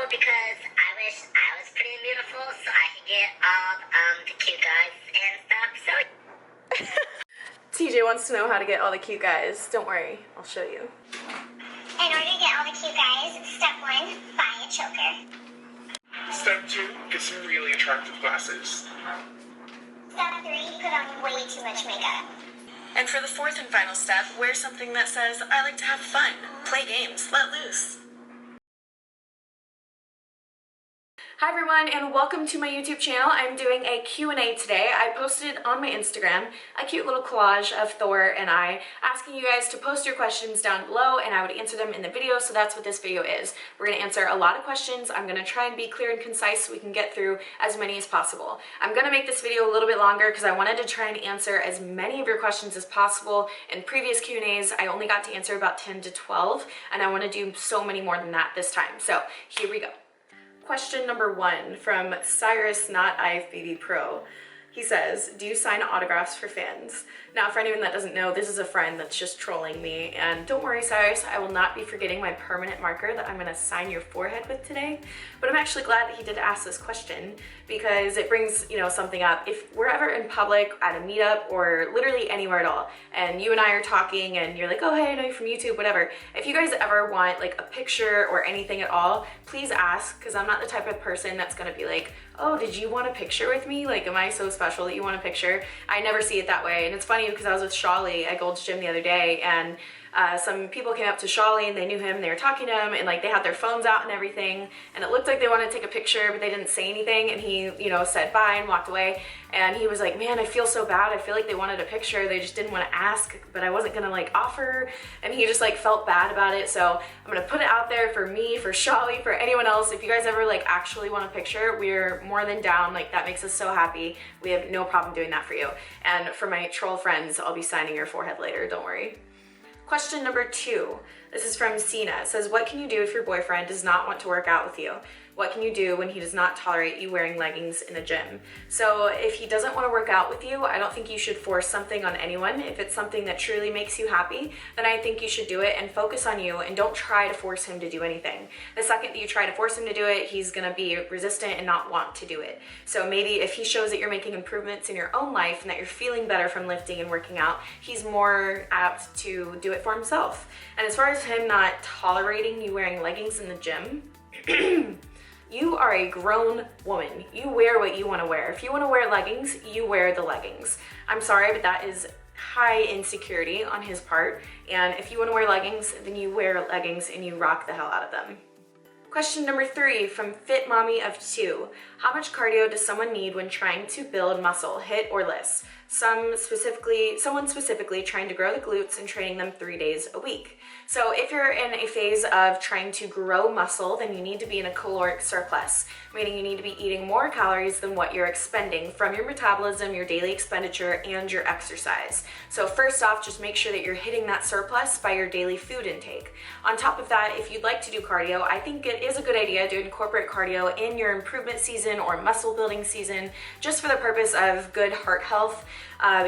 Thor because I wish I was pretty and beautiful so I could get all the cute guys and stuff. So TJ wants to know how to get all the cute guys. Don't worry, I'll show you. in order to get all the cute guys, step 1, buy a choker. Step 2, get some really attractive glasses. Step 3, put on way too much makeup. And for the fourth and final step, wear something that says, I like to have fun, play games, let loose. Hi everyone, and welcome to my YouTube channel. I'm doing a Q&A today. I posted on my Instagram a cute little collage of Thor and I asking you guys to post your questions down below and I would answer them in the video, so that's what this video is. We're going to answer a lot of questions. I'm going to try and be clear and concise so we can get through as many as possible. I'm going to make this video a little bit longer because I wanted to try and answer as many of your questions as possible. In previous Q&As, I only got to answer about 10 to 12, and I want to do so many more than that this time. So here we go. Question number 1 from Cyrus, not IFBB Pro. He says, do you sign autographs for fans? Now, for anyone that doesn't know, this is a friend that's just trolling me. And don't worry, Cyrus, I will not be forgetting my permanent marker that I'm going to sign your forehead with today. But I'm actually glad that he did ask this question because it brings, something up. If we're ever in public at a meetup or literally anywhere at all, and you and I are talking and you're like, oh, hey, I know you're from YouTube, whatever. If you guys ever want like a picture or anything at all, please ask, because I'm not the type of person that's going to be like, oh, did you want a picture with me? Like, am I so special that you want a picture? I never see it that way. And it's funny because I was with Shawley at Gold's Gym the other day, and some people came up to Shawley and they knew him, they were talking to him, and like they had their phones out and everything, and it looked like they wanted to take a picture, but they didn't say anything, and he, said bye and walked away. And he was like, man, I feel so bad. I feel like they wanted a picture. They just didn't want to ask, but I wasn't gonna like offer. And he just like felt bad about it. So I'm gonna put it out there for me, for Shawley, for anyone else. If you guys ever like actually want a picture, we're more than down. Like, that makes us so happy. We have no problem doing that for you. And for my troll friends, I'll be signing your forehead later, don't worry. Question number 2. This is from Sina. It says, what can you do if your boyfriend does not want to work out with you? What can you do when he does not tolerate you wearing leggings in the gym? So if he doesn't want to work out with you, I don't think you should force something on anyone. If it's something that truly makes you happy, then I think you should do it and focus on you, and don't try to force him to do anything. The second that you try to force him to do it, he's gonna be resistant and not want to do it. So maybe if he shows that you're making improvements in your own life and that you're feeling better from lifting and working out, he's more apt to do it for himself. And as far as him not tolerating you wearing leggings in the gym, you are a grown woman. You wear what you want to wear. If you want to wear leggings, you wear the leggings. I'm sorry, but that is high insecurity on his part. And if you want to wear leggings, then you wear leggings and you rock the hell out of them. Question number 3 from Fit Mommy of 2. How much cardio does someone need when trying to build muscle, HIIT or LISS? Someone specifically trying to grow the glutes and training them 3 days a week. So if you're in a phase of trying to grow muscle, then you need to be in a caloric surplus, meaning you need to be eating more calories than what you're expending from your metabolism, your daily expenditure, and your exercise. So first off, just make sure that you're hitting that surplus by your daily food intake. On top of that, if you'd like to do cardio, I think it is a good idea to incorporate cardio in your improvement season or muscle building season, just for the purpose of good heart health.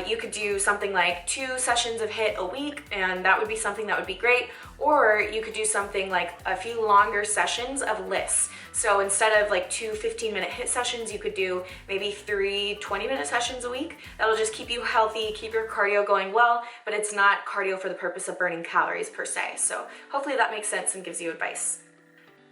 You could do something like 2 sessions of HIIT a week, and that would be something that would be great. Or you could do something like a few longer sessions of LISS. So instead of like 2 15-minute HIIT sessions, you could do maybe 3 20-minute sessions a week. That'll just keep you healthy, keep your cardio going well, but it's not cardio for the purpose of burning calories per se. So hopefully that makes sense and gives you advice.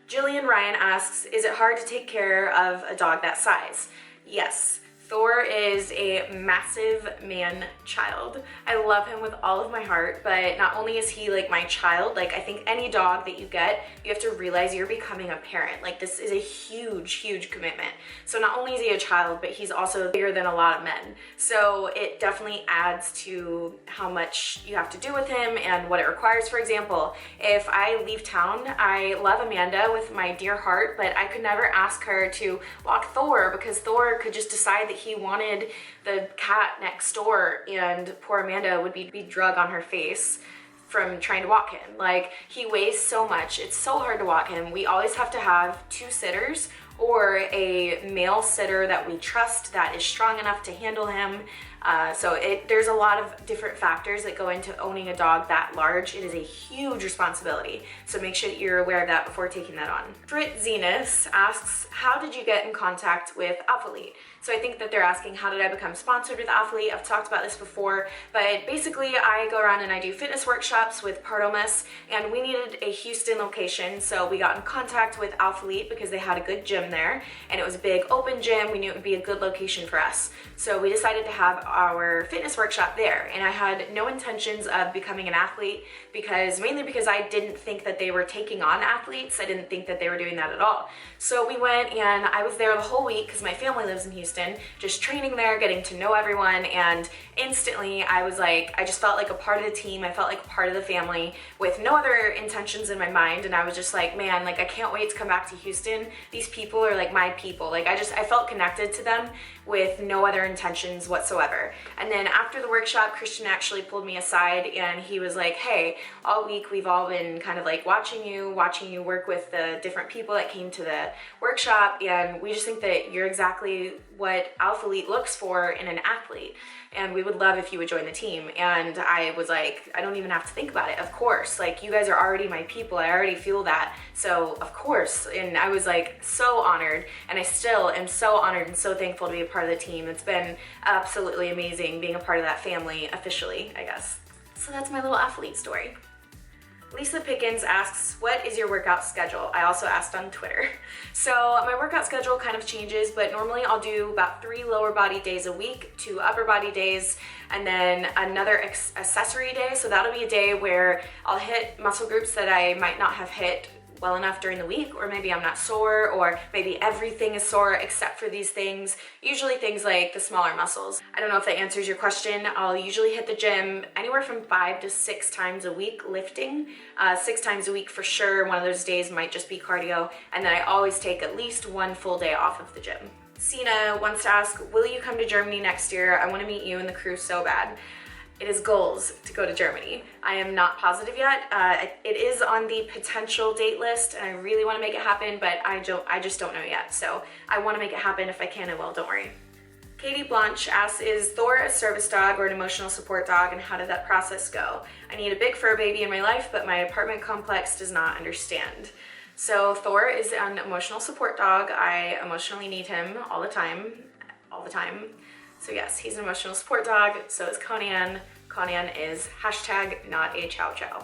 Jillian Ryan asks, is it hard to take care of a dog that size? Yes. Thor is a massive man-child. I love him with all of my heart, but not only is he like my child, like I think any dog that you get, you have to realize you're becoming a parent. Like, this is a huge, huge commitment. So not only is he a child, but he's also bigger than a lot of men. So it definitely adds to how much you have to do with him and what it requires. For example, if I leave town, I love Amanda with my dear heart, but I could never ask her to walk Thor because Thor could just decide that he wanted the cat next door, and poor Amanda would be drug on her face from trying to walk him. Like, he weighs so much, it's so hard to walk him. We always have to have 2 sitters or a male sitter that we trust that is strong enough to handle him. There's a lot of different factors that go into owning a dog that large. It is a huge responsibility, so make sure that you're aware of that before taking that on. Frit Zenus asks, how did you get in contact with Alphalete? So I think that they're asking, how did I become sponsored with Alphalete? I've talked about this before, but basically I go around and I do fitness workshops with Pardomas, and we needed a Houston location, so we got in contact with Alphalete because they had a good gym there, and it was a big open gym. We knew it would be a good location for us. So we decided to have our fitness workshop there, and I had no intentions of becoming an athlete mainly because I didn't think that they were taking on athletes. I didn't think that they were doing that at all. So we went, and I was there the whole week because my family lives in Houston, just training there, getting to know everyone, and instantly I was like, I just felt like a part of the team. I felt like a part of the family with no other intentions in my mind, and I was just like, man, like I can't wait to come back to Houston. These people are like my people. Like I felt connected to them with no other intentions whatsoever. And then after the workshop, Christian actually pulled me aside and he was like, hey, all week we've all been kind of like watching you work with the different people that came to the workshop, and we just think that you're exactly what Alphalete looks for in an athlete, and we would love if you would join the team. And I was like, I don't even have to think about it. Of course, like you guys are already my people. I already feel that. So of course. And I was like so honored, and I still am so honored and so thankful to be a part of the team. It's been absolutely amazing being a part of that family officially, I guess. So that's my little athlete story. Lisa Pickens asks, what is your workout schedule? I also asked on Twitter. So my workout schedule kind of changes, but normally I'll do about 3 lower body days a week, 2 upper body days, and then another accessory day. So that'll be a day where I'll hit muscle groups that I might not have hit well enough during the week, or maybe I'm not sore, or maybe everything is sore except for these things, usually things like the smaller muscles. I don't know if that answers your question. I'll usually hit the gym anywhere from 5 to 6 times a week lifting, 6 times a week for sure. One of those days might just be cardio, and then I always take at least 1 full day off of the gym. Sina wants to ask, will you come to Germany next year? I want to meet you and the crew so bad. It is goals to go to Germany. I am not positive yet. It is on the potential date list, and I really want to make it happen, but I just don't know yet. So I want to make it happen. If I can, I will. Don't worry. Katie Blanche asks, is Thor a service dog or an emotional support dog, and how did that process go? I need a big fur baby in my life, but my apartment complex does not understand. So Thor is an emotional support dog. I emotionally need him all the time. So yes, he's an emotional support dog. So is Conan. Conan is hashtag not a chow chow.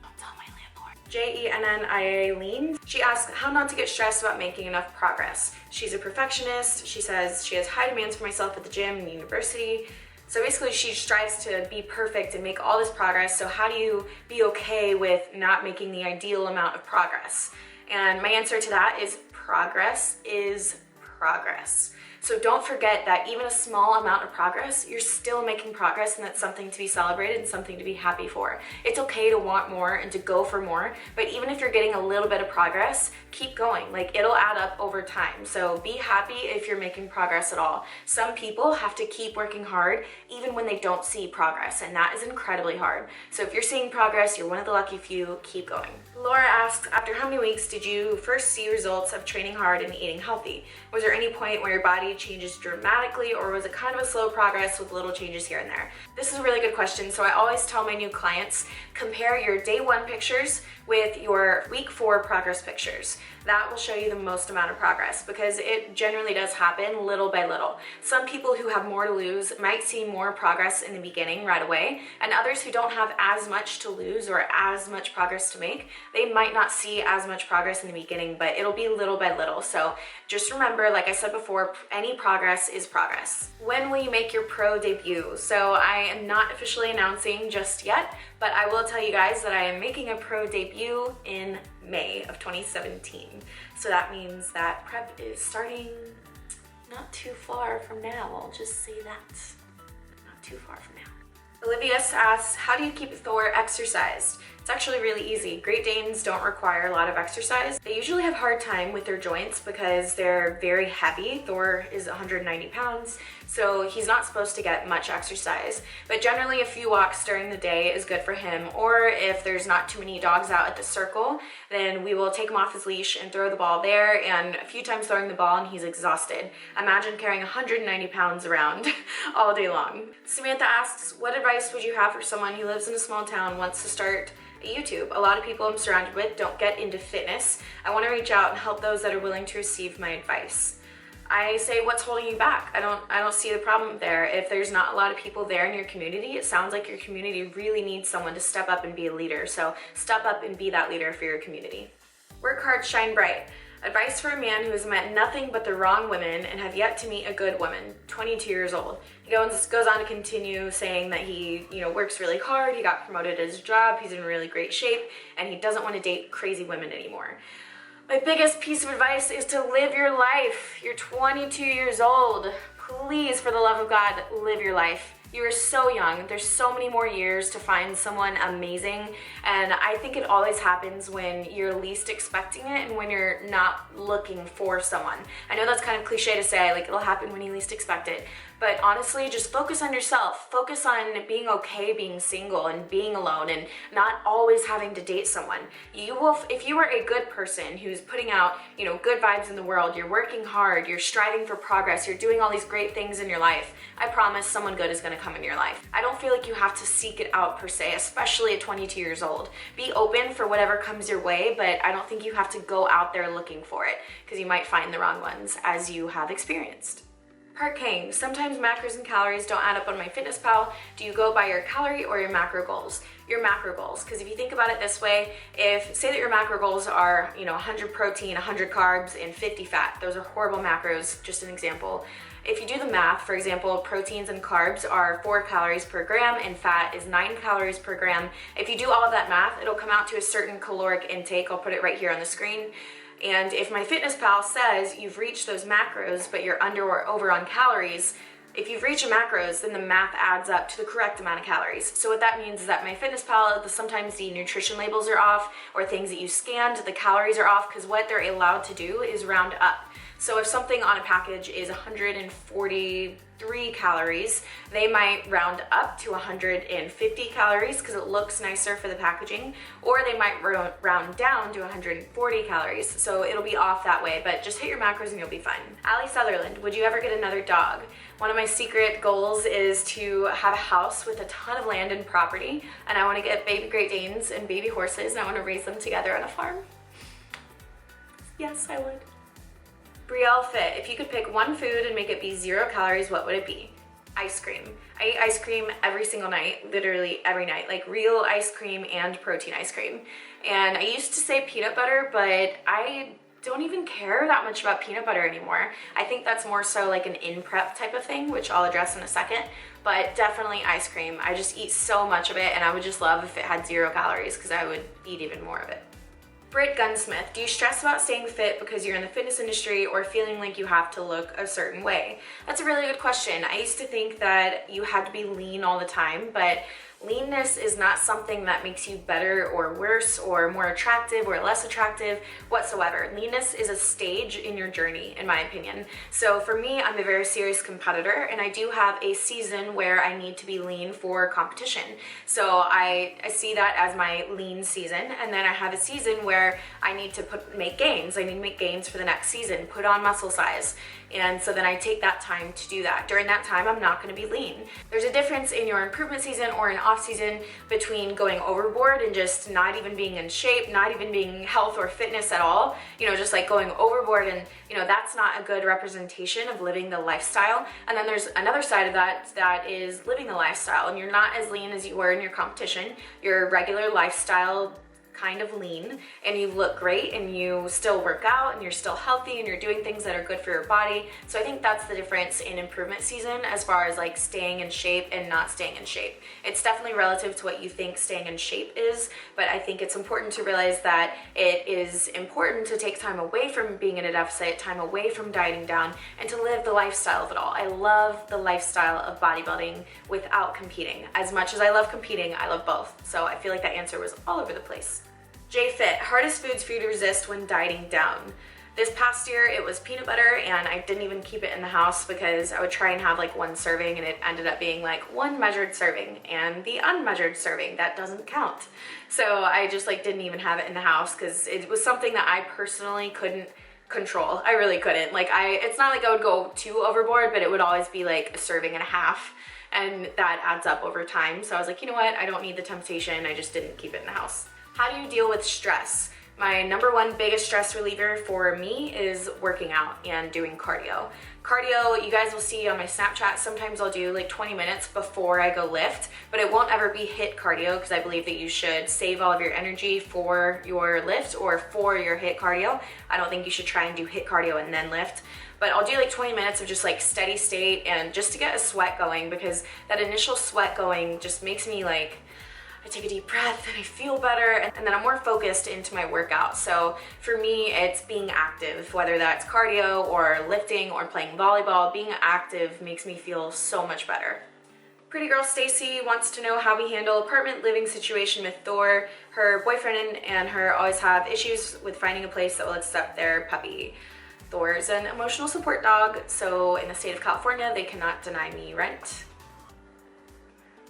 Don't tell my landlord. Jennialine. She asks how not to get stressed about making enough progress. She's a perfectionist. She says she has high demands for myself at the gym and university. So basically she strives to be perfect and make all this progress. So how do you be okay with not making the ideal amount of progress? And my answer to that is progress is progress. So don't forget that even a small amount of progress, you're still making progress, and that's something to be celebrated and something to be happy for. It's okay to want more and to go for more, but even if you're getting a little bit of progress, keep going. Like, it'll add up over time. So be happy if you're making progress at all. Some people have to keep working hard even when they don't see progress, and that is incredibly hard. So if you're seeing progress, you're one of the lucky few, keep going. Laura asks, after how many weeks did you first see results of training hard and eating healthy? Was there any point where your body changes dramatically, or was it kind of a slow progress with little changes here and there? This is a really good question. So I always tell my new clients, compare your day 1 pictures with your week 4 progress pictures. That will show you the most amount of progress, because it generally does happen little by little. Some people who have more to lose might see more progress in the beginning right away, and others who don't have as much to lose or as much progress to make, they might not see as much progress in the beginning, but it'll be little by little. So just remember, like I said before, any progress is progress. When will you make your pro debut? So I am not officially announcing just yet, but I will tell you guys that I am making a pro debut in May of 2017. So that means that prep is starting not too far from now. I'll just say that. Not too far from now. Olivia asks, how do you keep Thor exercised? It's actually really easy. Great Danes don't require a lot of exercise. They usually have a hard time with their joints because they're very heavy. Thor is 190 pounds, so he's not supposed to get much exercise. But generally a few walks during the day is good for him, or if there's not too many dogs out at the circle, then we will take him off his leash and throw the ball there, and a few times throwing the ball and he's exhausted. Imagine carrying 190 pounds around all day long. Samantha asks, what advice would you have for someone who lives in a small town, wants to start YouTube? A lot of people I'm surrounded with don't get into fitness. I want to reach out and help those that are willing to receive my advice. I say, what's holding you back? I don't see the problem there. If there's not a lot of people there in your community, it sounds like your community really needs someone to step up and be a leader. So step up and be that leader for your community. Work hard, shine bright. Advice for a man who has met nothing but the wrong women and have yet to meet a good woman, 22 years old. He goes on to continue saying that he, works really hard, he got promoted at his job, he's in really great shape, and he doesn't want to date crazy women anymore. My biggest piece of advice is to live your life. You're 22 years old. Please, for the love of God, live your life. You are so young. There's so many more years to find someone amazing, and I think it always happens when you're least expecting it and when you're not looking for someone. I know that's kind of cliche to say, like it'll happen when you least expect it, but honestly, just focus on yourself. Focus on being okay being single and being alone and not always having to date someone. You will, if you are a good person who's putting out, good vibes in the world, you're working hard, you're striving for progress, you're doing all these great things in your life, I promise someone good is going to come in your life. I don't feel like you have to seek it out per se, especially at 22 years old. Be open for whatever comes your way, but I don't think you have to go out there looking for it because you might find the wrong ones, as you have experienced. Parking. Sometimes macros and calories don't add up on MyFitnessPal. Do you go by your calorie or your macro goals? Your macro goals, because if you think about it this way, say that your macro goals are 100 protein, 100 carbs, and 50 fat. Those are horrible macros, just an example. If you do the math, for example, proteins and carbs are 4 calories per gram and fat is 9 calories per gram. If you do all of that math, it'll come out to a certain caloric intake. I'll put it right here on the screen. And if MyFitnessPal says you've reached those macros, but you're under or over on calories, if you've reached your macros, then the math adds up to the correct amount of calories. So what that means is that MyFitnessPal, sometimes the nutrition labels are off, or things that you scanned, the calories are off, because what they're allowed to do is round up. So if something on a package is 143 calories, they might round up to 150 calories because it looks nicer for the packaging, or they might round down to 140 calories. So it'll be off that way, but just hit your macros and you'll be fine. Ali Sutherland, would you ever get another dog? One of my secret goals is to have a house with a ton of land and property, and I want to get baby Great Danes and baby horses, and I want to raise them together on a farm. Yes, I would. Brielle Fit, if you could pick one food and make it be 0 calories, what would it be? Ice cream. I eat ice cream every single night, literally every night, like real ice cream and protein ice cream. And I used to say peanut butter, but I don't even care that much about peanut butter anymore. I think that's more so like an in-prep type of thing, which I'll address in a second, but definitely ice cream. I just eat so much of it, and I would just love if it had 0 calories because I would eat even more of it. Britt Gunsmith, do you stress about staying fit because you're in the fitness industry or feeling like you have to look a certain way? That's a really good question. I used to think that you had to be lean all the time, but leanness is not something that makes you better or worse or more attractive or less attractive whatsoever. Leanness is a stage in your journey, in my opinion. So for me, I'm a very serious competitor, and I do have a season where I need to be lean for competition. So I see that as my lean season, and then I have a season where I need to make gains. I need to make gains for the next season, put on muscle size. And so then I take that time to do that. During that time, I'm not going to be lean. There's a difference in your improvement season or an off season between going overboard and just not even being in shape, not even being health or fitness at all, just like going overboard, and that's not a good representation of living the lifestyle. And then there's another side of that is living the lifestyle, and you're not as lean as you were in your competition. Your regular lifestyle kind of lean and you look great and you still work out and you're still healthy and you're doing things that are good for your body. So I think that's the difference in improvement season as far as like staying in shape and not staying in shape. It's definitely relative to what you think staying in shape is, but I think it's important to realize that it is important to take time away from being in a deficit, time away from dieting down, and to live the lifestyle of it all. I love the lifestyle of bodybuilding without competing. As much as I love competing, I love both. So I feel like that answer was all over the place. JFIT, hardest foods for you to resist when dieting down. This past year it was peanut butter, and I didn't even keep it in the house because I would try and have like one serving and it ended up being like one measured serving, and the unmeasured serving, that doesn't count. So I just like didn't even have it in the house because it was something that I personally couldn't control. I really couldn't. Like it's not like I would go too overboard, but it would always be like a serving and a half, and that adds up over time. So I was like, you know what? I don't need the temptation. I just didn't keep it in the house. How do you deal with stress? My number one biggest stress reliever for me is working out and doing cardio. Cardio, you guys will see on my Snapchat, sometimes I'll do like 20 minutes before I go lift, but it won't ever be HIIT cardio because I believe that you should save all of your energy for your lift or for your HIIT cardio. I don't think you should try and do HIIT cardio and then lift. But I'll do like 20 minutes of just like steady state and just to get a sweat going, because that initial sweat going just makes me like, I take a deep breath and I feel better, and then I'm more focused into my workout. So for me, it's being active, whether that's cardio or lifting or playing volleyball. Being active makes me feel so much better. Pretty girl Stacy wants to know how we handle apartment living situation with Thor. Her boyfriend and her always have issues with finding a place that will accept their puppy. Thor's an emotional support dog, so in the state of California, they cannot deny me rent.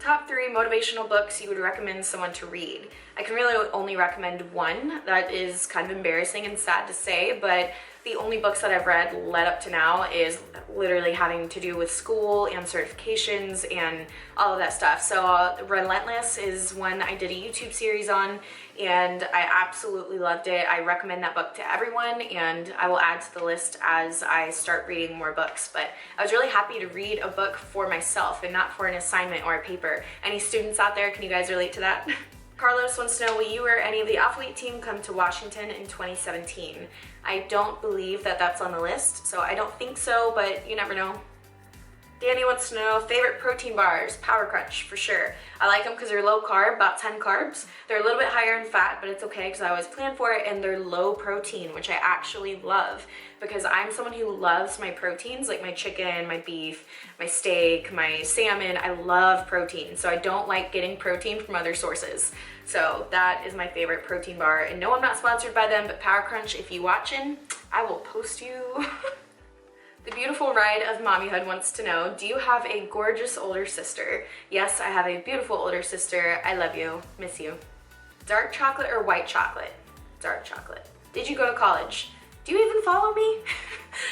Top 3 motivational books you would recommend someone to read. I can really only recommend one. That is kind of embarrassing and sad to say, but the only books that I've read led up to now is literally having to do with school and certifications and all of that stuff. So Relentless is one I did a YouTube series on, and I absolutely loved it. I recommend that book to everyone, and I will add to the list as I start reading more books. But I was really happy to read a book for myself and not for an assignment or a paper. Any students out there, can you guys relate to that? Carlos wants to know, will you or any of the Alphalete team come to Washington in 2017? I don't believe that that's on the list, so I don't think so, but you never know. Danny wants to know, favorite protein bars. Power Crunch, for sure. I like them because they're low carb, about 10 carbs. They're a little bit higher in fat, but it's okay because I always plan for it, and they're low protein, which I actually love because I'm someone who loves my proteins, like my chicken, my beef, my steak, my salmon. I love protein, so I don't like getting protein from other sources. So that is my favorite protein bar, and no, I'm not sponsored by them, but Power Crunch, if you watching, I will post you. The beautiful ride of mommyhood wants to know, do you have a gorgeous older sister? Yes, I have a beautiful older sister. I love you, miss you. Dark chocolate or white chocolate? Dark chocolate. Did you go to college? Do you even follow me?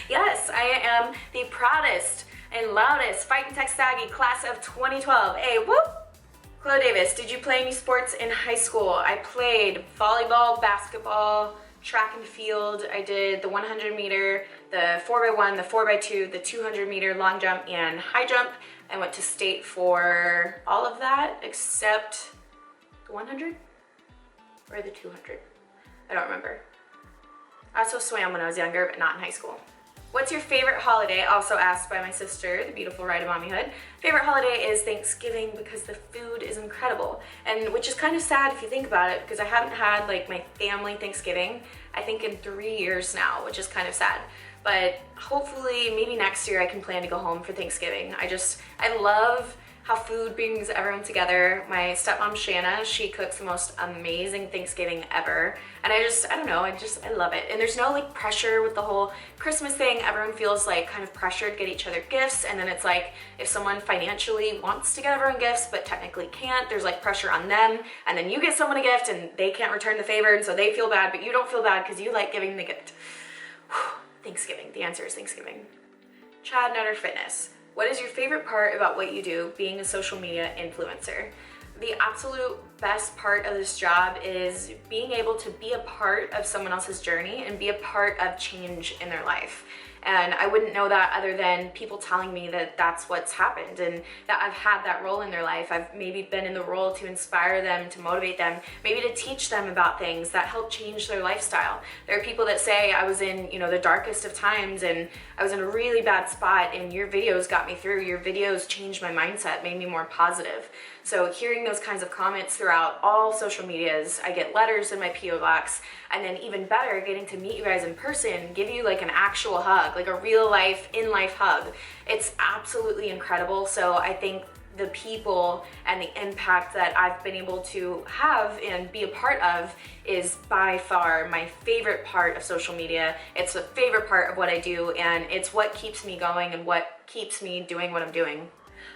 Yes, I am the proudest and loudest Fighting Texas Aggie class of 2012. Hey, whoop! Chloe Davis, did you play any sports in high school? I played volleyball, basketball, track and field. I did the 100 meter, the 4x1, the 4x2, the 200 meter long jump, and high jump. I went to state for all of that except the 100 or the 200. I don't remember. I also swam when I was younger, but not in high school. What's your favorite holiday? Also asked by my sister, the beautiful Ride of Mommyhood. Favorite holiday is Thanksgiving because the food is incredible, and which is kind of sad if you think about it, because I haven't had like my family Thanksgiving, I think in 3 years now, which is kind of sad. But hopefully, maybe next year I can plan to go home for Thanksgiving. I love how food brings everyone together. My stepmom Shanna, she cooks the most amazing Thanksgiving ever. And I don't know, I love it. And there's no like pressure with the whole Christmas thing. Everyone feels like kind of pressured to get each other gifts. And then it's like, if someone financially wants to get everyone gifts, but technically can't, there's like pressure on them. And then you get someone a gift and they can't return the favor. And so they feel bad, but you don't feel bad because you like giving the gift. Thanksgiving, the answer is Thanksgiving. Chad Nutter Fitness. What is your favorite part about what you do, being a social media influencer? The absolute best part of this job is being able to be a part of someone else's journey and be a part of change in their life. And I wouldn't know that other than people telling me that that's what's happened and that I've had that role in their life. I've maybe been in the role to inspire them, to motivate them, maybe to teach them about things that help change their lifestyle. There are people that say I was in, the darkest of times and I was in a really bad spot and your videos got me through. Your videos changed my mindset, made me more positive. So hearing those kinds of comments throughout all social medias, I get letters in my PO box, and then even better, getting to meet you guys in person, give you like an actual hug, like a real life, in-life hug. It's absolutely incredible. So I think the people and the impact that I've been able to have and be a part of is by far my favorite part of social media. It's the favorite part of what I do, and it's what keeps me going and what keeps me doing what I'm doing.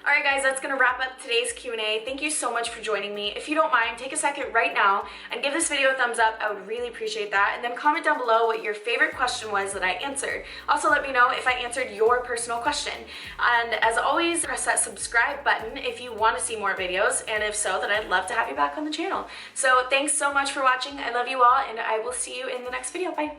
Alright guys, that's going to wrap up today's Q&A. Thank you so much for joining me. If you don't mind, take a second right now and give this video a thumbs up. I would really appreciate that. And then comment down below what your favorite question was that I answered. Also let me know if I answered your personal question. And as always, press that subscribe button if you want to see more videos. And if so, then I'd love to have you back on the channel. So thanks so much for watching. I love you all, and I will see you in the next video. Bye.